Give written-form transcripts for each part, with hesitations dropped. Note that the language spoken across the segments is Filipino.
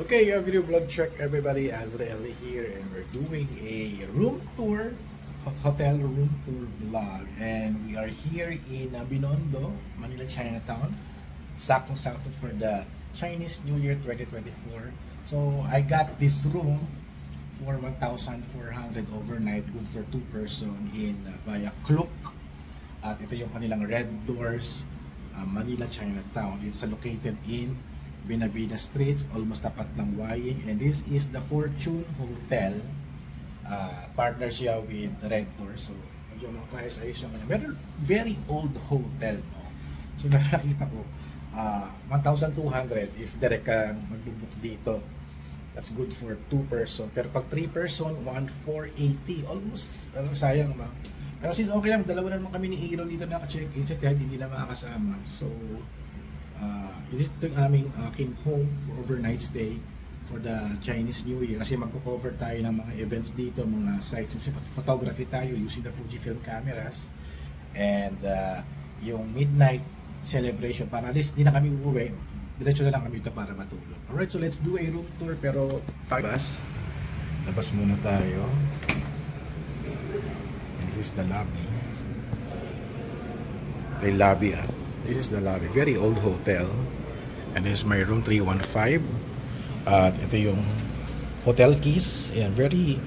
Okay, video vlog check everybody. Azrael here, and we're doing a room tour, hotel room tour vlog, and we are here in Binondo, Manila, Chinatown. Sakto-sakto for the Chinese New Year 2024. So I got this room for 1,400 overnight, good for 2 person in via Klook. At ito yung kanilang Red Doors, Manila, Chinatown. It's located in Binavida Streets, almost tapat ng Wying, and this is the Fortune Hotel. Partner siya with Red Doors, so medyo mga kaayos-ayos yung kanya. Very old hotel, no? So nakakita ko 1,200 if direct ka mag-book dito. That's good for 2 person. Pero pag 3 person, 1,480. Almost, sayang ba? Pero since okay lang, dalawa na naman kami ni Aaron dito naka-check-in, hindi na makakasama. So this is aming came home for overnight stay for the Chinese New Year kasi magko-cover tayo ng mga events dito, mga sites and photography tayo using the Fujifilm cameras, and yung midnight celebration para at least di na kami uuwi, diretso na lang kami dito para matulog. Alright, so let's do a room tour, pero labas muna tayo. And this is the lobby. Ito yung lobby. This is the lobby. Very old hotel. And this is my room 315. At ito yung hotel keys. Ayan, very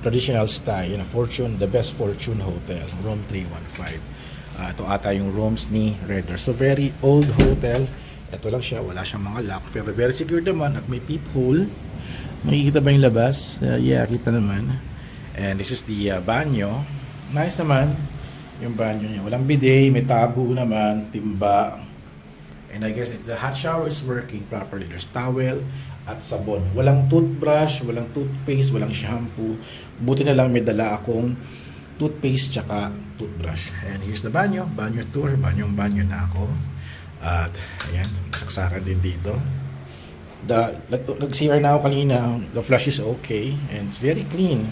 traditional style. Yan, Fortune, the best Fortune hotel. Room 315. Ito ata yung rooms ni Redder. So very old hotel. Ito lang siya. Wala siyang mga lock. Pero very secure naman. At may peephole. Makikita ba yung labas? Yeah, kita naman. And this is the banyo. Nice naman yung banyo niya. Walang bidet, may tabo naman, timba. And I guess the hot shower is working properly. There's towel at sabon. Walang toothbrush, walang toothpaste, walang shampoo. Buti na lang may dala akong toothpaste tsaka toothbrush. And here's the banyo. Banyo tour. Banyo na ako. At ayan, saksakan din dito. Nag-CR na ako kanina. The flush is okay. And it's very clean.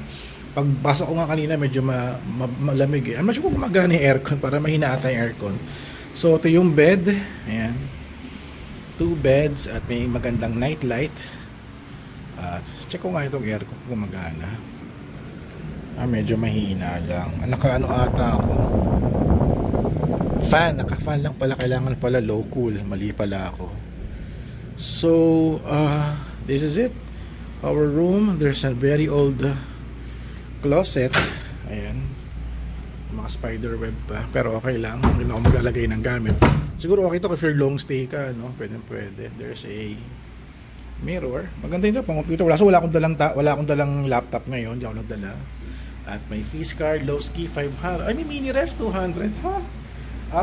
Pagpasok ko nga kanina, medyo malamig. I'm not sure kung gumagana yung aircon para mahina ata yung aircon. So, ito yung bed. Ayan. 2 beds at may magandang night light. At check ko nga itong aircon kung gumagana. Medyo mahina lang. Naka-ano ata ako. Naka-fan lang pala. Kailangan pala low cool. Mali pala ako. So, this is it. Our room. There's a very old closet. Ayan, mga spider web pa, pero okay lang, hindi na ako maglalagay ng gamit. Siguro okay to if you're long stay ka, no? Pwede. There's a mirror, maganda yun, pang computer. Wala akong dalang laptop ngayon, hindi ako nagdala. At may face card, Lowski 500. Ay, may mini ref 200, ha?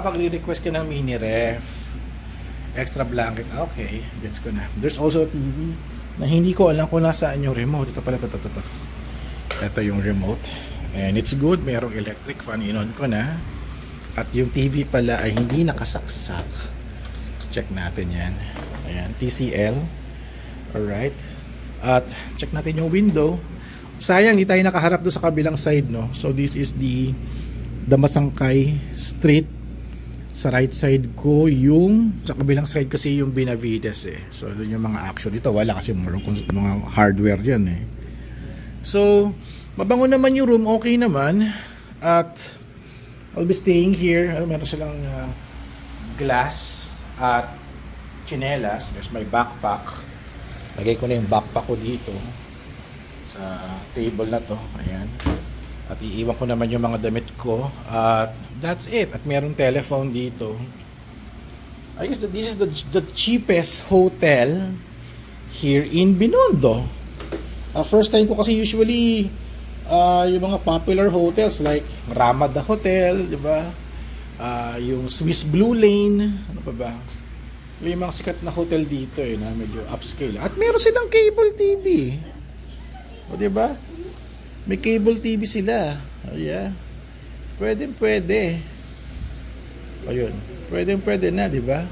Pag re-request ka ng mini ref, extra blanket, okay, gets ko na. There's also a TV na hindi ko alam kung nasaan yung remote. Ito pala, ito yung remote, and it's good. Merong electric fan, inon ko na. At yung TV pala ay hindi nakasaksak. Check natin yan. Ayan, TCL. Alright. At check natin yung window. Sayang, hindi tayo nakaharap doon sa kabilang side, no? So this is the Damasangkay Street. Sa right side ko, yung sa kabilang side kasi yung Benavides eh. So doon yung mga action. Dito wala kasi mga hardware yan eh. So, mabango naman yung room, okay naman. At I'll be staying here. Meron silang glass at chinelas. There's my backpack. Lagay ko na yung backpack ko dito sa table na to. Ayan. At iiwan ko naman yung mga damit ko. At that's it. At meron telephone dito. I guess that this is the cheapest hotel here in Binondo. First time ko kasi usually yung mga popular hotels like Ramada Hotel, di ba? Yung Swiss Blue Lane, ano pa ba? Yung mga sikat na hotel dito eh, na medyo upscale. At meron silang cable TV. O di ba? May cable TV sila. Yeah. Pwede. Ayun. Pwede na, di ba?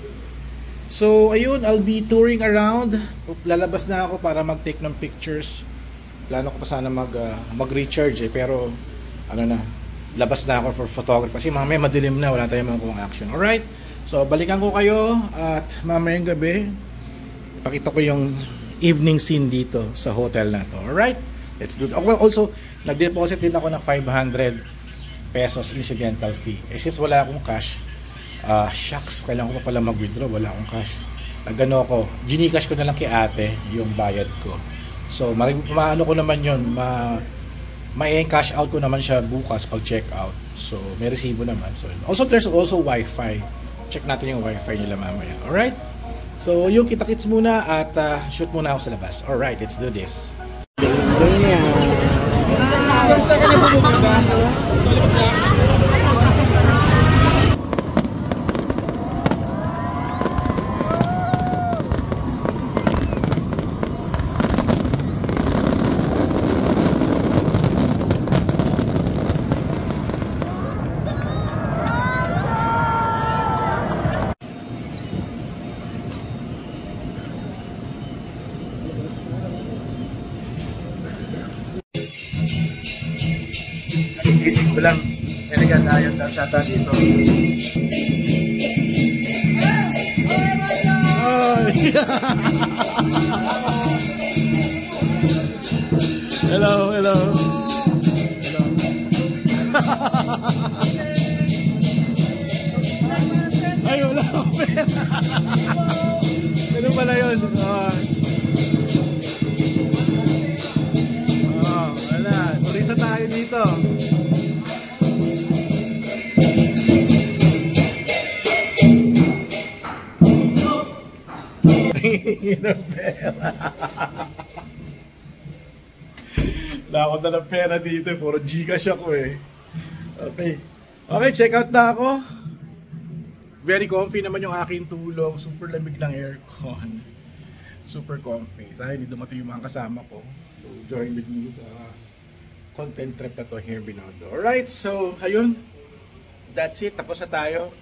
So, ayun, I'll be touring around. Lalabas na ako para mag-take ng pictures. Plano ko pa sana mag-recharge eh, pero ano na, labas na ako for photography kasi mamaya madilim na, wala tayong mga action. Alright, so balikan ko kayo at mamayang gabi pakita ko yung evening scene dito sa hotel na to. Alright? Let's do it. Also, nag-deposit din ako ng 500 pesos incidental fee. Since wala akong cash, shucks, kailangan ko pa pala mag-withdraw, wala akong cash. Nagano ako, Gcash ko na lang kay ate yung bayad ko. So, maano ko naman yun, may cash out ko naman siya bukas pag check out. So, may resibo naman. So, also, there's also wifi. Check natin yung wifi nila mamaya. Alright? So, yung kita-kits muna at shoot muna ako sa labas. Alright, let's do this. Isip ko lang, elegant ayon lang sa ata dito. Hello, hello. Hello. Ay, wala akong pera. Ano pala yun? Wala. Turista tayo dito. Ng pera. Wala ako na ng pera dito. Puro Gcash ako eh. Okay, check out na ako. Very comfy naman yung aking tulog. Super lamig ng aircon. Super comfy. Sana hindi dumating yung mga kasama ko. So join with me sa content trip na to here in Binondo. Alright, so ayun. That's it. Tapos na tayo.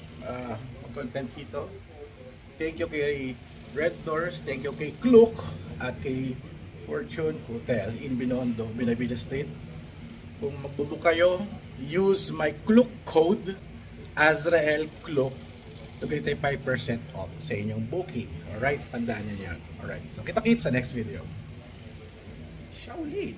Content dito. Thank you kay Red Doors, thank you kay Klook at kay Fortune Hotel in Binondo, Binabida State. Kung magbubook kayo, use my Klook code Azrael Klook to get a 5% off sa inyong booking. Alright, tandaan niyo yan. Alright, so kita-kits sa next video. Shaolin!